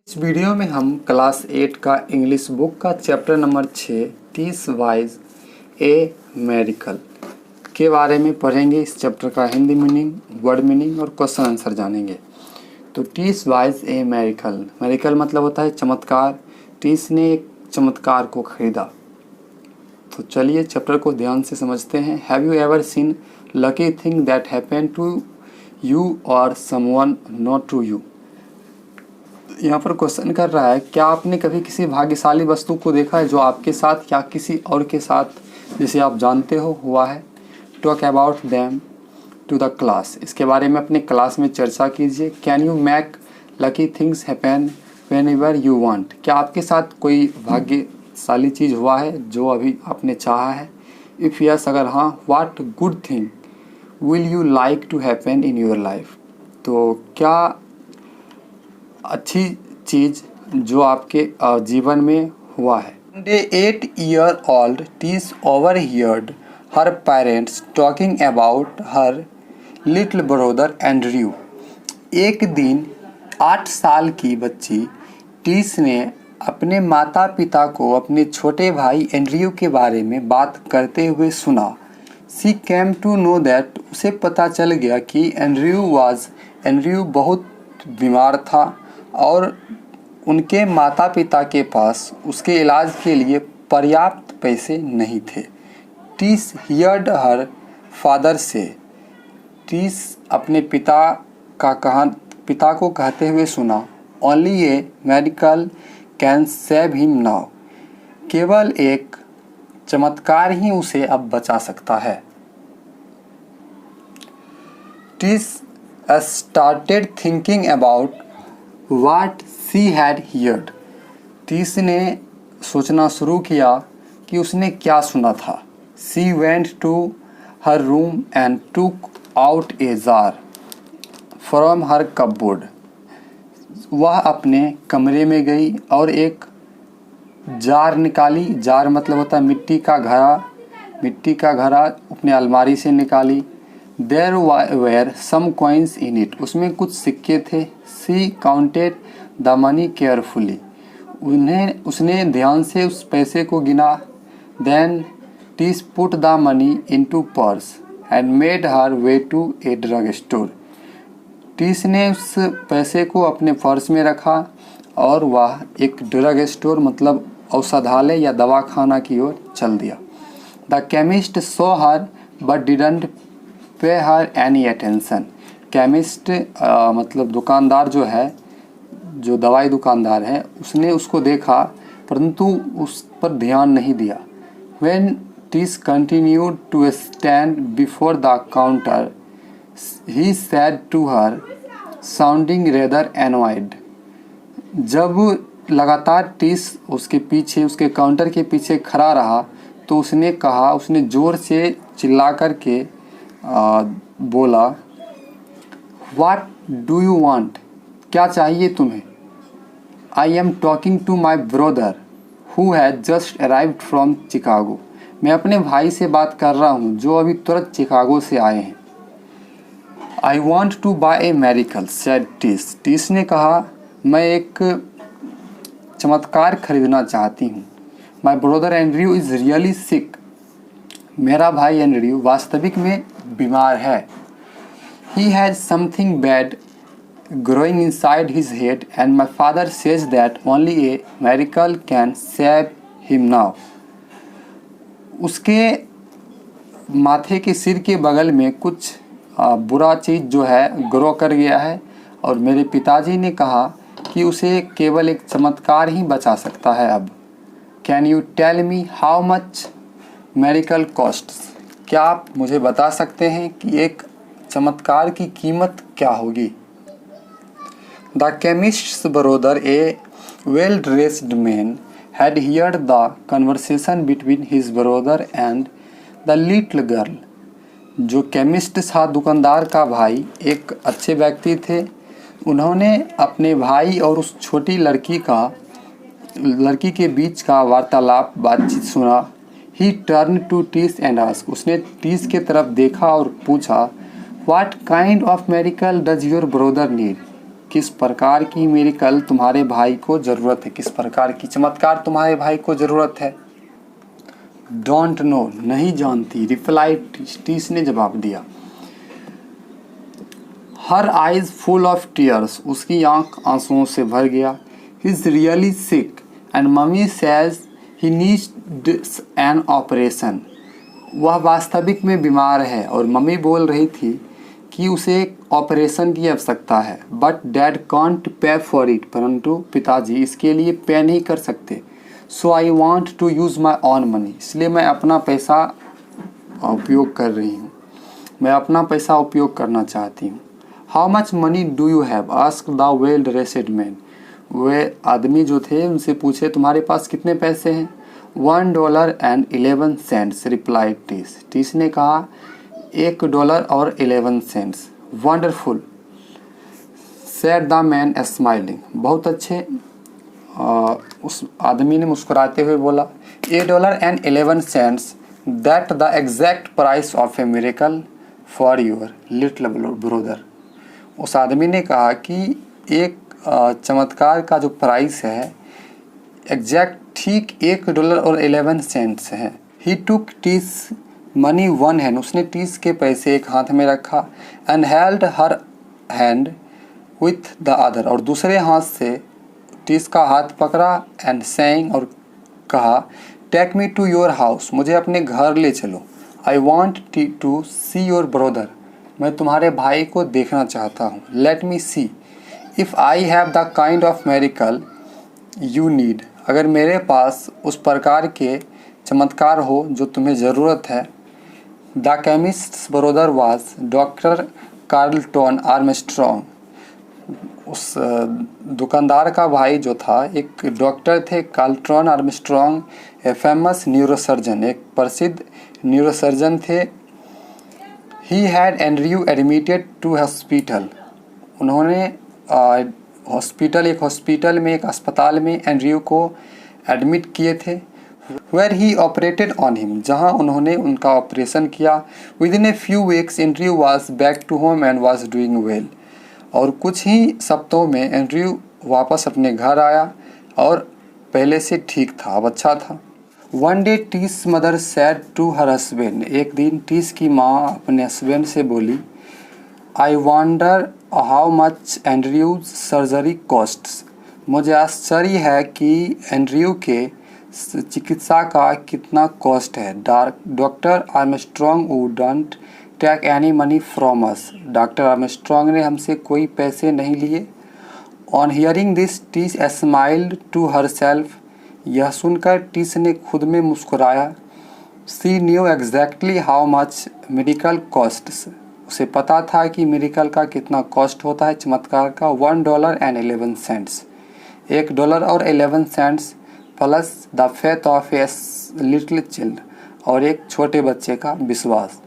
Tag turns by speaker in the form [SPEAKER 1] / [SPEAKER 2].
[SPEAKER 1] इस वीडियो में हम क्लास 8 का इंग्लिश बुक का चैप्टर नंबर 6 टीस वाइज ए मेरिकल के बारे में पढ़ेंगे। इस चैप्टर का हिंदी मीनिंग, वर्ड मीनिंग और क्वेश्चन आंसर जानेंगे। तो टीस वाइज ए मेरिकल, मेरिकल मतलब होता है चमत्कार। टीस ने एक चमत्कार को खरीदा। तो चलिए चैप्टर को ध्यान से समझते हैं। Have you ever seen lucky thing that happen to you or someone not to you. यहाँ पर क्वेश्चन कर रहा है, क्या आपने कभी किसी भाग्यशाली वस्तु को देखा है जो आपके साथ या किसी और के साथ जिसे आप जानते हो हुआ है। Talk about them to the class, इसके बारे में अपने क्लास में चर्चा कीजिए। Can you make lucky things happen whenever you want, क्या आपके साथ कोई भाग्यशाली चीज़ हुआ है जो अभी आपने चाहा है। इफ़ यस, अगर हाँ, what good thing will you like to happen in your life, तो क्या अच्छी चीज़ जो आपके जीवन में हुआ है। डे 8 year old टीस overheard her parents talking about her little brother Andrew. एक दिन 8 साल की बच्ची टीस ने अपने माता पिता को अपने छोटे भाई एंड्रयू के बारे में बात करते हुए सुना। सी केम टू नो दैट, उसे पता चल गया कि एंड्रयू बहुत बीमार था और उनके माता पिता के पास उसके इलाज के लिए पर्याप्त पैसे नहीं थे। टीस हियर्ड हर फादर से, टीस अपने पिता को कहते हुए सुना। Only A medical can save him now, केवल एक चमत्कार ही उसे अब बचा सकता है। टीस started thinking about What she had heard, टीस ने सोचना शुरू किया कि उसने क्या सुना था। She went to her room and took out a jar from her cupboard, वह अपने कमरे में गई और एक जार निकाली। जार मतलब होता है मिट्टी का घड़ा अपने अलमारी से निकाली। There were some coins in it, उसमें कुछ सिक्के थे। She counted the money carefully, उसने ध्यान से उस पैसे को गिना। Then Tis put the money into purse and made her way to a drug store, टीस ने उस पैसे को अपने पर्स में रखा और वह एक ड्रग स्टोर मतलब औषधालय या दवाखाना की ओर चल दिया। The chemist saw her but didn't पे हर एनी अटेंशन, केमिस्ट मतलब दुकानदार जो दवाई दुकानदार है, उसने उसको देखा परंतु उस पर ध्यान नहीं दिया। When टीस continued to stand before the counter, he said to her, sounding rather annoyed, जब लगातार टीस उसके काउंटर के पीछे खड़ा रहा तो उसने ज़ोर से चिल्ला कर के बोला, What do you want, क्या चाहिए तुम्हें। I am talking to my brother who has just arrived from Chicago, मैं अपने भाई से बात कर रहा हूँ जो अभी तुरंत चिकागो से आए हैं। I want to buy a miracle, said टीस, टीस ने कहा मैं एक चमत्कार खरीदना चाहती हूँ। My brother Andrew is really sick, मेरा भाई एंड्रयू वास्तविक में बीमार है। He has something bad growing inside his head and my father says that only a miracle can save him now, उसके माथे के सिर के बगल में कुछ बुरा चीज़ जो है ग्रो कर गया है और मेरे पिताजी ने कहा कि उसे केवल एक चमत्कार ही बचा सकता है अब। Can you tell me how much medical costs, क्या आप मुझे बता सकते हैं कि एक चमत्कार की कीमत क्या होगी। The chemists brother, A well dressed man, had heard the conversation between his brother and the little girl, जो केमिस्ट था दुकानदार का भाई एक अच्छे व्यक्ति थे। उन्होंने अपने भाई और उस छोटी लड़की के बीच का बातचीत सुना। He turned to टीस and asked, उसने टीस के तरफ देखा और पूछा, What kind of miracle does your brother need, किस प्रकार की मिरेकल तुम्हारे भाई को ज़रूरत है, किस प्रकार की चमत्कार तुम्हारे भाई को ज़रूरत है। डोंट नो, नहीं जानती। रिप्लाई, टीस ने जवाब दिया। Her eyes full of tears, उसकी आंख आंसुओं से भर गया। He is really sick and mummy says he needs an operation. वह वास्तविक में बीमार है और मम्मी बोल रही थी कि उसे एक ऑपरेशन की आवश्यकता है। But dad can't pay for it, परंतु पिताजी इसके लिए पे नहीं कर सकते। So I want to use my own money, इसलिए मैं अपना पैसा उपयोग कर रही हूँ, मैं अपना पैसा उपयोग करना चाहती हूँ। How much money do you have, ask the well dressed man. वे आदमी जो थे उनसे पूछे तुम्हारे पास कितने पैसे हैं। $1.11, रिप्लाई टीस। टीस ने कहा $1.11। Wonderful, said the man smiling, बहुत अच्छे, उस आदमी ने मुस्कुराते हुए बोला। $1.11, that the exact price of A miracle for your little brother. उस आदमी ने कहा कि एक चमत्कार का जो प्राइस है एग्जैक्ट ठीक $1.11 है। ही टुक टीस मनी वन हैंड, उसने टीस के पैसे एक हाथ में रखा। And held her hand with the other, और दूसरे हाथ से टीस का हाथ पकड़ा। एंड सेइंग, और कहा, take me to your house, मुझे अपने घर ले चलो। I want to see your brother, मैं तुम्हारे भाई को देखना चाहता हूँ। Let me see if I have the kind of miracle you need, अगर मेरे पास उस प्रकार के चमत्कार हो जो तुम्हें ज़रूरत है। The chemists brother was doctor Carlton Armstrong, उस दुकानदार का भाई जो था एक डॉक्टर थे, Carlton Armstrong, a famous neurosurgeon, एक प्रसिद्ध न्यूरोसर्जन थे। He had Andrew admitted to hospital, उन्होंने एक हॉस्पिटल में, एक अस्पताल में एंड्रयू को एडमिट किए थे। Where he operated on him, जहाँ उन्होंने उनका ऑपरेशन किया। Within a few weeks Andrew was back to home and was doing well, और कुछ ही सप्ताहों में एंड्रयू वापस अपने घर आया और पहले से ठीक था, अब अच्छा था। One day Tess mother said to her husband, एक दिन टीस की माँ अपने हस्बैंड से बोली, I wonder how much Andrew's surgery costs, मुझे आश्चर्य है कि एंड्रयू के चिकित्सा का कितना कॉस्ट है। Doctor Armstrong wouldn't take any money from us, doctor Armstrong ने हमसे कोई पैसे नहीं लिए। On hearing this Tess smiled to herself, यह सुनकर टीस ने खुद में मुस्कुराया। She knew exactly how much medical costs, उसे पता था कि मेडिकल का कितना कॉस्ट होता है, चमत्कार का। $1.11, $1.11 plus the faith of a little chilled, और एक छोटे बच्चे का विश्वास।